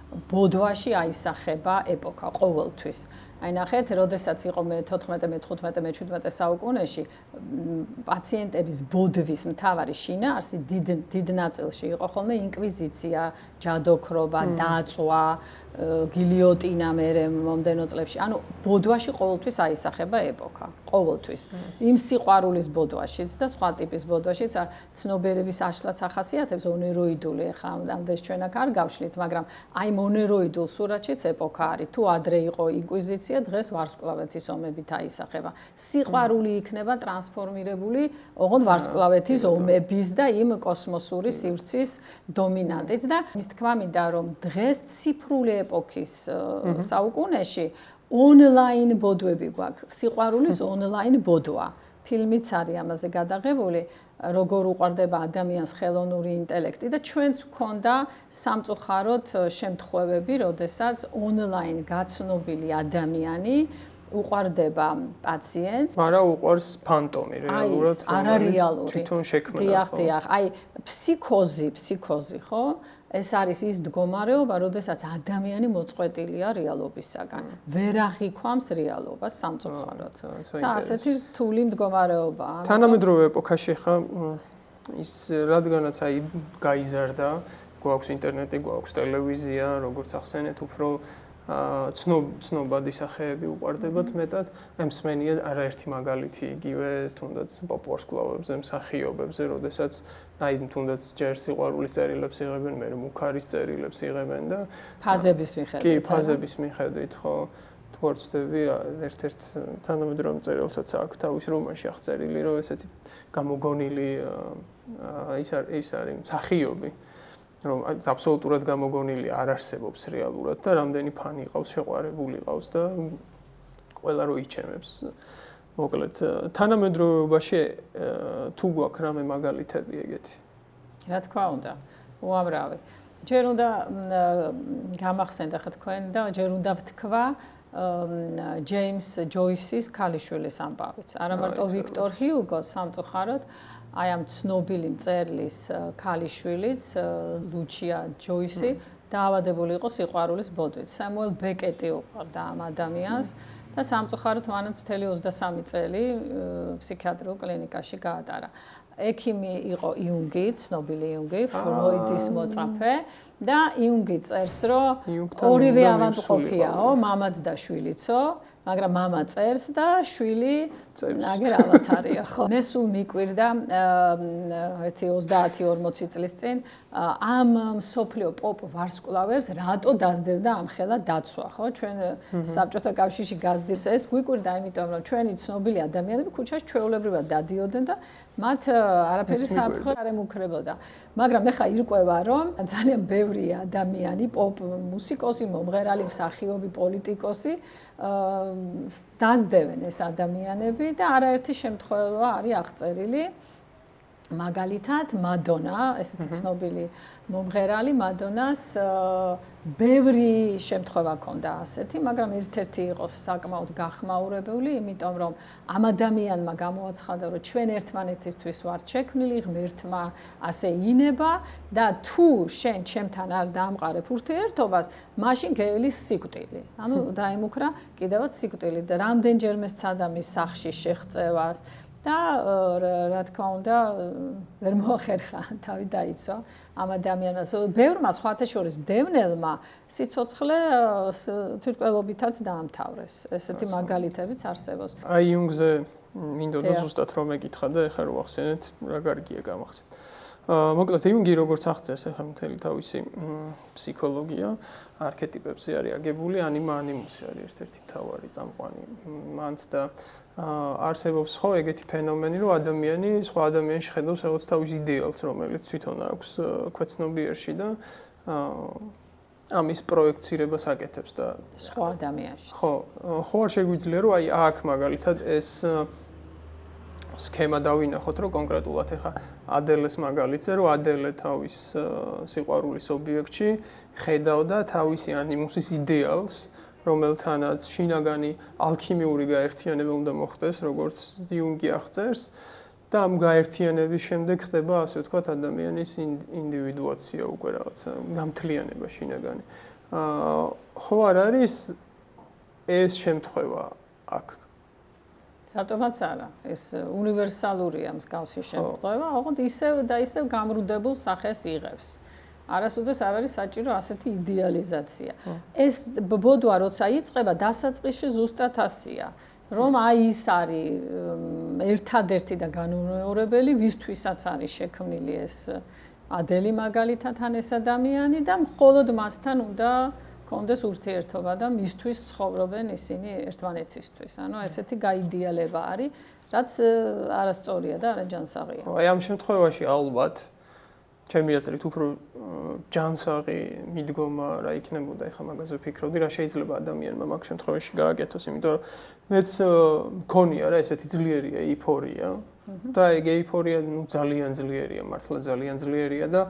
Speaker 3: ბოდვაში აისახება ეპოქა ყოველთვის. აი ნახეთ, როდესაც იყო მე-14, მე-15, მე-17 საუკუნეში პაციენტების ბოდვის მთავარი შინაარსი დიდ ნაწილში იყო ხოლმე ინკვიზიცია, ჯადოქრობა, დაწვა, გილიოტინა მერე მომდენო წლებში. ანუ ბოდვაში ყოველთვის აისახება ეპოქა, ყოველთვის. იმ სიყვარულის ბოდვაშიც და სხვა ტიპის ბოდვაშიც ცნობიერების აშლაც ახასიათებს ონეროიდული, ახლა ამდენს ჩვენ აქ არ გავშლით, მაგრამ აი მონეროიდულ სურათშიც ეპოქა არის. თუ ადრე იყო ინკვიზიცია, დღეს ვარსკვლავეთის ომებით აისახება. სიყვარული იქნება ტრანსფორმირებული ოღონდ ვარსკვლავეთის ომების და იმ კოსმოსური სივრცის დომინანტით და ის თქვა მინდა რომ დღეს ციფრული ეპოქის საუკუნეში ონლაინ ბოდვები გვაქვს. სიყვარულის ონლაინ ბოდვა. ფილმიც არის ამაზე გადაღებული. როგორ უყვარდება ადამიანს ხელოვნური ინტელექტი და ჩვენც გვქონდა სამწუხაროდ შემთხვევები, როდესაც ონლაინ გაცნობილი ადამიანი უყვარდება პაციენტს,
Speaker 2: მაგრამ უყვარს ფანტომი რეალურად,
Speaker 3: არარეალური.
Speaker 2: თვითონ შექმნა.
Speaker 3: დიახ, აი ფსიქოზი, ხო? ეს არის ის მდგომარეობა, როდესაც ადამიანი მოწყვეტილია რეალობისაგან. ვერ აღიქვამს რეალობას სამწუხაროდ. და ასეთი რთული მდგომარეობაა.
Speaker 2: თანამედროვე ეპოქაში ხა ის რადგანაც აი გაიზარდა, გვაქვს ინტერნეტი, გვაქვს ტელევიზია, როგორც ახსენეთ, უფრო ცნობადი სახეები უყვარდებათ მეტად. მსმენია არაერთი მაგალითი იგივე, თუნდაც პოპვარსკვლავებზე, მსახიობებზე, როდესაც აი თუნდაც ჯერ სიყვარულის წერილებს იღებენ, მერე მუქარის წერილებს იღებენ და
Speaker 3: ფაზების მიხედვით.
Speaker 2: კი, ფაზების მიხედვით, ხო. თუ არ ვცდები, ერთ-ერთ თანამედროვე წერილსაც აქვს თავის რომანში აღწერილი, რომ ესეთი გამოგონილი ის არის მსახიობი. რომ აბსოლუტურად გამოგონილი არ არსებობს რეალურად და რამდენი ფანი ყავს, შეყვარებული ყავს და ყველა რო იჩემებს. მოკლედ, თანამედროვეობაში თუ გვაქვს რამე მაგალითები ეგეთი?
Speaker 3: რა თქმა უნდა, უამრავი. ჯერ უნდა გამახსენდა ხა თქვენ და ჯერ უნდა ვთქვა ჯეიმს ჯოისის ქალიშვილის ამბავიც. არა მარტო ვიქტორ ჰიუგოს სამწუხაროდ აი ამ ცნობილი მწერლის ქალიშვილიც ლუჩია ჯოისი დაავადებული იყო სიყვარულის ბოდვით. სამუელ ბეკეტი უყვარდა ამ ადამიანს და სამწუხაროდ მანაც მთელი 23 წელი ფსიქიატრიულ კლინიკაში გაატარა. ექიმი იყო იუნგი, ცნობილი იუნგი, ფროიდის მოწაფე და იუნგი წერს, რომ ორივე ავადმყოფიაო, მამაც და შვილიცო, მაგრამ მამა წერს და შვილი აგერავათ არია, ხო. მე სულ მიკვირდა ერთი 30-40 წლის წინ ამ სოფლიო პოპ ვარსკვლავებს რატო დაძდევდა ამხელა დაცვა, ხო? ჩვენ საბჭოთა კავშირში გაზრდის ეს გვიკვირდა, იმიტომ რომ ჩვენი ცნობილი ადამიანები ქუჩაში ჩვეულებრივად დადიოდნენ და მათ არაფერი საფრთხე არ ემუქრებოდა. მაგრამ ეხა ირკვევა, რომ ძალიან ბევრი ადამიანი, პოპ მუსიკოსი, მომღერალი, მსახიობი, პოლიტიკოსი დაძდევენ ეს ადამიანები და არაერთი შემთხვევა არის აღწერილი. მაგალითად, მადონა, ესეთი ცნობილი მომღერალი, მადონას ბევრი შემთხვევა ჰქონდა ასეთი, მაგრამ ერთ-ერთი იყო საკმაოდ გახმაურებული, იმიტომ რომ ამ ადამიანმა გამოაცხადა, რომ ჩვენ ერთმანეთისთვის ვართ შექმნილი, ღმერთმა ასე ინება და თუ შენ ჩემთან არ დაამყარებ ურთიერთობას, მაშინ გეელის სიკვდილი. ანუ დაემუქრა კიდევაც სიკვდილი და რამდენჯერმე სცადა მის სახლში შეღწევას. და რა თქმა უნდა ვერ მოახერხა თავი დაიცვა ამ ადამიანს ბევრმა სხვათა შორის მდევნელმა სიცოცხლე თვითმკვლელობითაც დაამთავრეს ესეთი მაგალითებიც არსებობს
Speaker 2: აი იუნგზე მინდოდა ზუსტად რომ ეკითხა და ეხლა რო ახსენეთ რა კარგია გამახსენეთ მოკლედ იუნგი როგორც აღწერს ეხლა მთელი თავისი ფსიქოლოგია არქეტიპებზე არის აგებული ანიმუსი არის ერთ-ერთი მთავარი წამყვანი მანდ და არსებობს ხო ეგეთი ფენომენი, რომ ადამიანი სხვა ადამიანში ხედავს რაღაც თავის იდეალს, რომელიც თვითონ აქვს ქვეცნობიერში და ამის პროექცირებას აკეთებს და
Speaker 3: სხვა ადამიანში.
Speaker 2: ხო, ხო არ შეგვიძლია რომ აი აქ მაგალითად ეს სქემა დავინახოთ, რომ კონკრეტულად ეხა ადელეს მაგალითზე, რომ ადელე თავის სიყვარულის ობიექტში ხედავდა თავისი ანიმუსის იდეალს რომელთანაც შინაგანი ალქიმიური გაერთიანება უნდა მოხდეს, როგორც იუნგი აღწერს, და ამ გაერთიანების შემდეგ ხდება, ასე ვთქვათ, ადამიანის ინდივიდუაცია უკვე რაღაცა გამთლიანება შინაგანი. ხო არ არის ეს შემთხვევა აქ?
Speaker 3: რატომაც არა, ეს უნივერსალურია მსგავსი შემთხვევა, ოღონდ ისევ და ისევ გამრუდებულ სახეს იღებს. არასოდეს არ არის საჭირო ასეთი იდეალიზაცია. ეს ბოდვა როცა იწყება, დასაწყისში ზუსტად ასია, რომ აი ის არის ერთადერთი და განუმეორებელი, ვისთვისაც არის შექმნილი ეს ადელი მაგალითად ან ეს ადამიანი და მხოლოდ მასთან უნდა კონდეს ურთიერთობა და მისთვის ცხოვრობენ ისინი ერთმანეთისთვის. ანუ ესეთი გაიდეალება არის, რაც არასწორია და არაჯანსაღია.
Speaker 2: აი ამ შემთხვევაში ალბათ ჩემი აზრით უფრო ჯანსაღი მიდგომა რა იქნებოდა ეხლა მაგაზე ვფიქრობდი რა შეიძლება ადამიანმა მაგ შემთხვევაში გააკეთოს იმიტომ რომ მეც მქონია რა ესეთი ძლიერი ეიფორია და ეგ ეიფორია ნუ ძალიან ძლიერია მართლა ძალიან ძლიერია და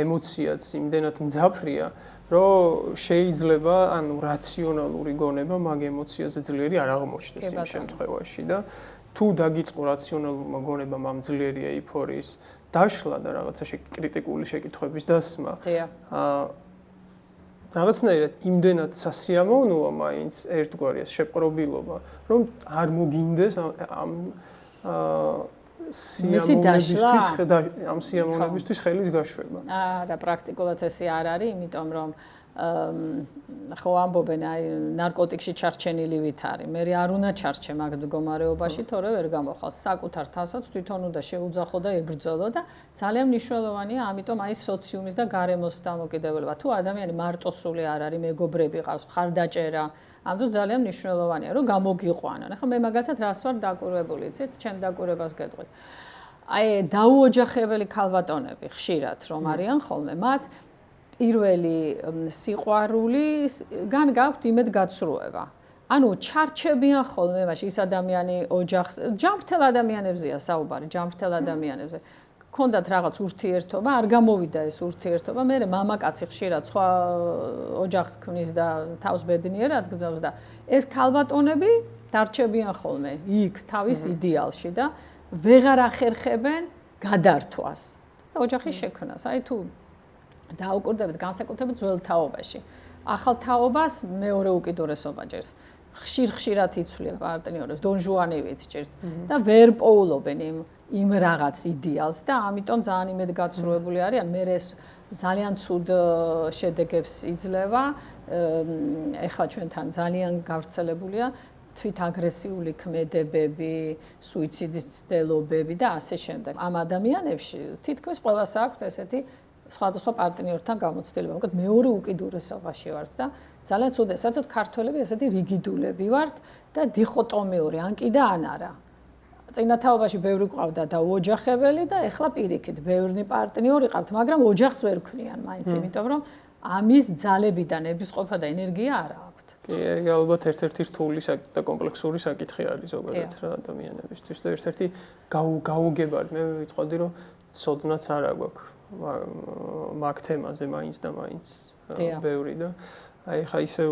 Speaker 2: ემოციაც იმდენად მძაფრია რომ შეიძლება ანუ რაციონალური გონება მაგ ემოციაზე ძლიერი არ აღმოჩნდეს იმ შემთხვევაში და თუ დაგიწყო რაციონალურმა გონებამ ამ ძლიერი ეიფორიის დაშლა და რაღაცა კრიტიკული შეკითხვების დასმა. რაღაცნაირად იმდენად სასიამოვნოა მაინც ერთგვარი ეს შეპყრობილობა, რომ არ მოგინდეს ამ სიამოვნებისთვის ხელის გაშვება.
Speaker 3: არა, პრაქტიკულად ესე არ არის, იმიტომ რომ ხო ამბობენ აი ნარკოტიკში ჩარჩენილი ვით არის. მე არ უნდა ჩარჩე მაგ მდგომარეობაში, თორე ვერ გამოხვალ. საკუთარ თავსაც თვითონ უნდა შეუძახო და ებრძოლო და ძალიან მნიშვნელოვანია, ამიტომ აი სოციუმის და გარემოს დამოკიდებულება. თუ ადამიანი მარტოსული არ არის, მეგობრები ყავს, მხარდაჭერა, ამ დროს ძალიან მნიშვნელოვანია, რომ გამოგიყვანონ. ახლა მე მაგალითად რას ვარ დაკვირვებული, იცით, ჩემ დაკვირვებას გეტყვით. აი დაუოჯახებელი ქალბატონები ხშირად რომ არიან ხოლმე, მათ პირველი სიყვარულისგან გაქვთ იმედგაცრუება. ანუ ჩარჩებიან ხოლმე მაშინ ის ადამიანი ოჯახს, ჯანმრთელ ადამიანებზეა საუბარი, ჯანმრთელ ადამიანებზე. ქონდათ რაღაც ურთიერთობა, არ გამოვიდა ეს ურთიერთობა, მე მამაკაცი ხშირად სხვა ოჯახს ქმნის და თავს ბედნიერად გრძნობს და ეს ქალბატონები დარჩებიან ხოლმე იქ თავის იდეალში და ვეღარ ახერხებენ გადართვას და ოჯახის შექმნას. აი თუ დაუკვირდებით განსაკუთრებით ძველ თაობაში. ახალ თაობას მეორე უკიდურესობა ჭერს. ხშირად იცვლიან პარტნიორებს, დონ ჟუანივით ჭერს და ვერ პოულობენ იმ რაღაც იდეალს და ამიტომ ძალიან იმედგაცრუებული არიან. მე ეს ძალიან ცუდ შედეგებს იძლევა. ეხლა ჩვენთან ძალიან გავრცელებულია თვითაგრესიული ქმედებები, სუიციდის მცდელობები და ასე შემდეგ. ამ ადამიანებში თითქმის ყველას აქვს ესეთი სხვადასხვა პარტნიორთან გამოცდილება. მოკლედ მეორე უკიდურესობაში ვართ და ძალიან ცუდი, საერთოდ ქართველები ესეთი რიგიდულები ვართ და დიხოტომიური, ან კი და ან არა. წინათაობაში ბევრი ყავდა და ოჯახებელი და ეხლა პირიქით, ბევრი პარტნიორი ყავთ, მაგრამ ოჯახს ვერ ქმნიან მაინც, იმიტომ რომ ამის ძალებიდან ებისყოფა და ენერგია არ აქვთ.
Speaker 2: კი, ეგ ალბათ ერთ-ერთი რთული და კომპლექსური საკითხი არის ზოგადად რა ადამიანებისთვის და ერთ-ერთი გაუგებარი. მე ვიტყოდი, რომ ცოდნაც არ აგვაქვს მაგ თემაზე მაინც და მაინც ბევრი და აი ხა ისევ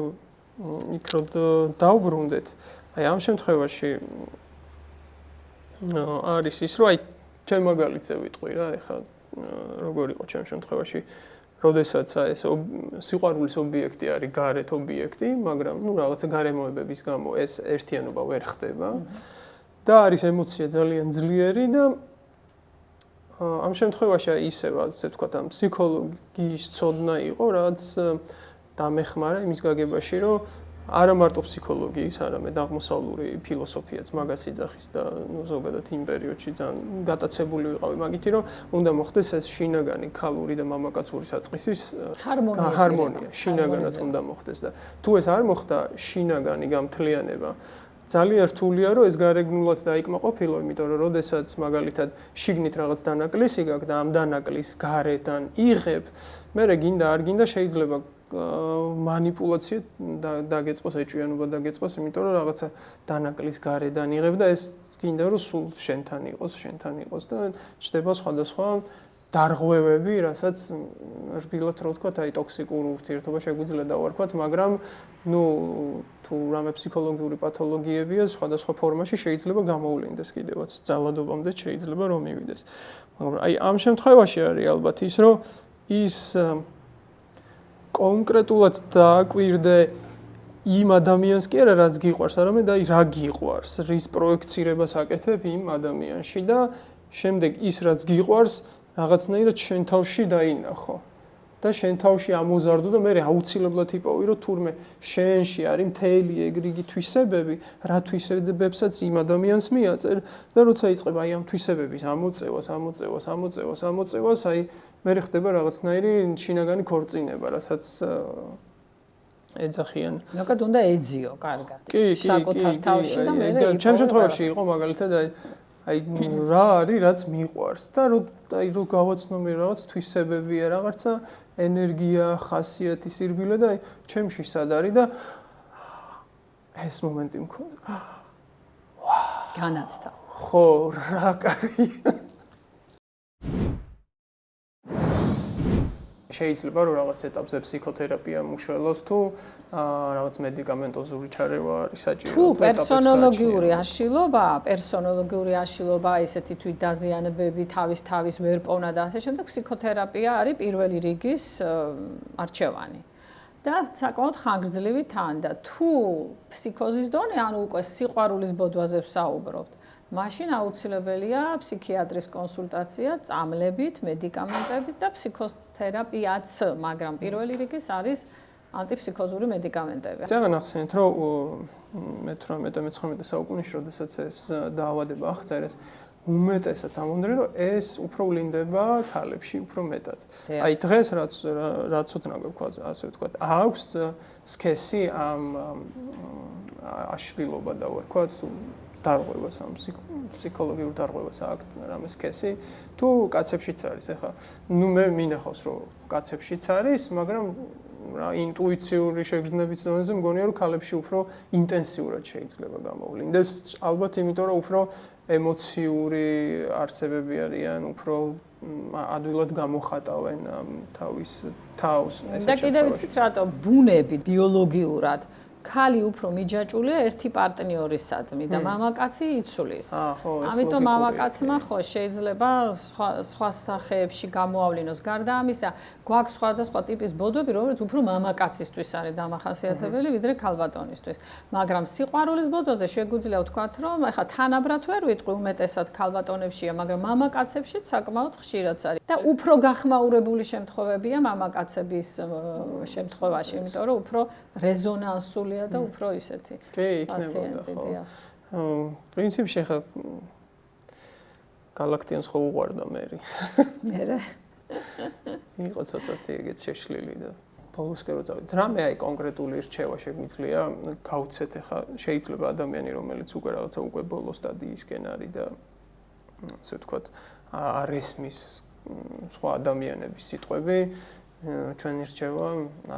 Speaker 2: იქ რო დავბრუნდეთ. აი ამ შემთხვევაში არის ის, რომ აი ჩემ მაგალითზე ვიტყვი რა, ეხლა როგორ იყო ჩემ შემთხვევაში, როდესაც ეს სიყვარულის ობიექტი არის გარეთ ობიექტი, მაგრამ ნუ რაღაცა გარემოებების გამო ეს ერთიანობა ვერ ხდება და არის ემოცია ძალიან ძლიერი და ამ შემთხვევაში ისევ ასე ვთქვათ, ამ ფსიქოლოგიის ცოდნა იყო, რაც დამეხმარა იმის გაგებაში, რომ არა მარტო ფსიქოლოგიის, არამედ აღმოსავლური ფილოსოფიაც მაგას იძახის და ნუ ზოგადად იმ პერიოდში ძალიან გატაცებული ვიყავი მაგითი, რომ უნდა მოხდეს ეს შინაგანი ქალური და მამაკაცური საწყისის ჰარმონია, შინაგანად უნდა მოხდეს და თუ ეს არ მოხდა შინაგანი გამთლიანება ძალიან რთულია, რომ ეს გარეგნულად დაიკმაყოფილო, იმიტომ რომ როდესაც მაგალითად შიგნით რაღაც დანაკლისი გაქვს და ამ დანაკლის გარედან იღებ, მერე გინდა არ გინდა შეიძლება манипуляция დაგეწყოს, ეჭვიანობა დაგეწყოს, იმიტომ რომ რაღაცა დანაკლის გარედან იღებ და ეს გინდა რომ სულ შენთან იყოს და ჩდება სხვადასხვა დარღვევები, რასაც რბილად რო ვთქვათ, აი ტოქსიკურ ურთიერთობა შეგვიძლია დავარქვათ, მაგრამ ნუ თუ რამე ფსიქოლოგიური პათოლოგიებია, სხვადასხვა ფორმაში შეიძლება გამოვლინდეს კიდევაც, ძალადობამდე შეიძლება რომ მივიდეს. მაგრამ აი ამ შემთხვევაში არის ალბათ ის, რომ ის კონკრეტულად დააკვირდე იმ ადამიანს კი არა, რაც გიყვარს, არამედ აი რა გიყვარს, რის პროექცირებას აკეთებ იმ ადამიანში და შემდეგ ის რაც გიყვარს, რაღაცნაირად შენ თავში დაინახო და შენ თავში ამოზარდო და მე აუცილებლად იპოვი, რომ თურმე შენში არის მთელი ეგ რიგი თვისებები, რა თვისებებსაც იმ ადამიანს მიაწერ და როცა იწყება აი ამ თვისებების ამოწევას, აი მე ხდება რაღაცნაირი შინაგანი ქორწინება, რასაც ეძახიან.
Speaker 3: ნაკად უნდა ეძიო კარგად.
Speaker 2: საკუთარ
Speaker 3: თავში და მე
Speaker 2: ჩემ შემთხვევაში იყო მაგალითად აი რა არის, რაც მიყვარს და აი რო გავაცნო მე რაღაც თვისებებია, რაღაცა ენერგია, ხასიათი, სირბილე და აი ჩემში სად არის და ეს მომენტი მქონდა.
Speaker 3: განაცდა.
Speaker 2: ხო, რა კარგია. შეიძლება რომ რაღაც ეტაპზე ფსიქოთერაპია მუშველოს თუ რაღაც მედიკამენტოზური ჩარევა არის საჭირო.
Speaker 3: თუ პერსონოლოგიური აშლილობა, ესეთი თვითდაზიანებები, თავის ვერ პოვნა და ასე შემდეგ, ფსიქოთერაპია არის პირველი რიგის არჩევანი. და საკმაოდ ხანგრძლივი თან და თუ ფსიქოზის დონე, ანუ უკვე სიყვარულის ბოდვაზე ვსაუბრობთ, მაშინ აუცილებელია ფსიქიატრის კონსულტაცია, წამლებით, მედიკამენტებით და ფსიქოთერაპიაც, მაგრამ პირველი რიგის არის ანტიფსიქოზური მედიკამენტები.
Speaker 2: ძალიან ახსენეთ, რომ მე-18-19 საუკუნეში, როდესაც ეს დაავადება აღწერეს, უმეტესად ამონდრე, რომ ეს უფრო ვლინდება ქალებში უფრო მეტად. აი დღეს რაც უთნა გვქვა, ასე ვთქვათ, აქვს სქესი ამ აშლილობა და ვთქვათ, დარღვევას ამ ფსიქოლოგიურ დარღვევას აქვს რამე სქესი, თუ კაცებშიც არის. ეხლა ნუ მე მინახავს, რომ კაცებშიც არის, მაგრამ რა ინტუიციური შეგრძნებით დონეზე მგონია, რომ ქალებში უფრო ინტენსიურად შეიძლება გამოვლინდეს. ალბათ იმიტომ, რომ უფრო ემოციური არსებები არიან, უფრო ადვილად გამოხატავენ თავის თავს.
Speaker 3: და კიდევ ვიცით რატო ბუნებით, ბიოლოგიურად ქალი უფრო მიჯაჭულია ერთი პარტნიორისადმი და მამაკაცი იცვლის. ამიტომ მამაკაცმა ხო შეიძლება სხვა სახეებში გამოავლინოს. გარდა ამისა, გვაქვს სხვადასხვა ტიპის ბოდვები, რომელიც უფრო მამაკაცისთვის არის დამახასიათებელი, ვიდრე ქალბატონისთვის. მაგრამ სიყვარულის ბოდვაზე შეგვიძლია ვთქვათ, რომ ეხლა თანაბრად ვერ ვიტყვი უმეტესად ქალბატონებშია, მაგრამ მამაკაცებშიც საკმაოდ ხშირად არის. და უფრო გახმაურებული შემთხვევებია მამაკაცების შემთხვევაში, იმიტომ რომ უფრო რეზონანსულია და უფრო ისეთი პაციენტებია.
Speaker 2: პრინციპში ხა გალაქტიონს ხო უყვარდა მერი.
Speaker 3: მერე
Speaker 2: იყო ცოტათი ეგეთ შეშლილი და ბოლოსკენ რო წავიდეთ. რამე აი კონკრეტული რჩევა შეგვიძლია გავცეთ ახლა შეიძლება ადამიანი რომელიც უკვე რაღაცა უკვე ბოლო სტადიისკენ არის და ასე ვთქვათ არ ესმის სხვა ადამიანების სიტყვები ჩვენი რჩევა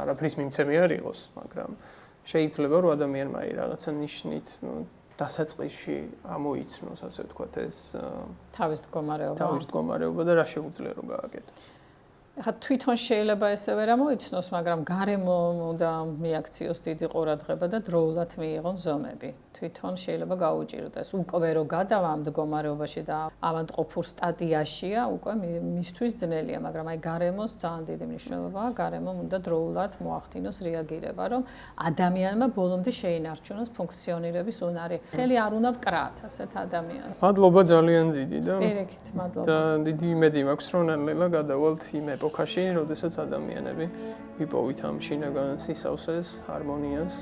Speaker 2: არაფრის მიმცემი არ იყოს, მაგრამ შეიძლება რომ ადამიანმა აი რაღაცა ნიშნით დასაწყისში ამოიცნოს ასე ვთქვათ ეს
Speaker 3: თავის
Speaker 2: მდგომარეობა და რა შეუძლია რომ გააკეთო.
Speaker 3: ახლა თვითონ შეიძლება ესე ვერ ამოიცნოს, მაგრამ გარემო და მიაქციოს დიდი ყურადღება და დროულად მიიღონ ზომები. თვითონ შეიძლება გაუჭირდეს. უკვე რო გადავა ამ მდგომარეობაში და ავადმყოფურ სტადიაშია, უკვე მისთვის ძნელია, მაგრამ აი გარემოს ძალიან დიდი მნიშვნელობაა. გარემომ უნდა დროულად მოახდინოს რეაგირება, რომ ადამიანმა ბოლომდე შეინარჩუნოს ფუნქციონირების უნარი. ხელი არ უნდა ვკრათ ასეთ ადამიანს.
Speaker 2: მადლობა ძალიან დიდი და
Speaker 3: პირიქით, მადლობა.
Speaker 2: და დიდი იმედი მაქვს, რომ ნელ-ნელა გადავალთ იმ ეპოქაში, როდესაც ადამიანები იპოვით ამ შინაგან სისავსეს, ჰარმონიას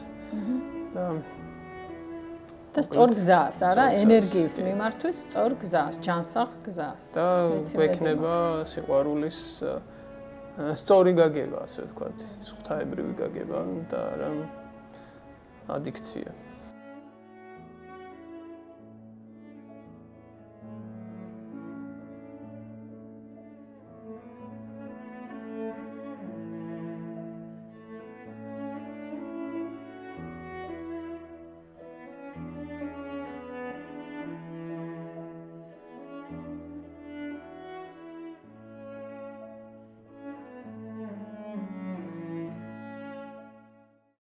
Speaker 2: და
Speaker 3: სწორ გზას, არა, ენერგიის მიმართვის სწორ გზას, ჯანსაღ გზას.
Speaker 2: და გვექნება სიყვარულის სწორი გაგება, ასე ვთქვათ, ღვთაებრივი გაგება და რა ადიქცია.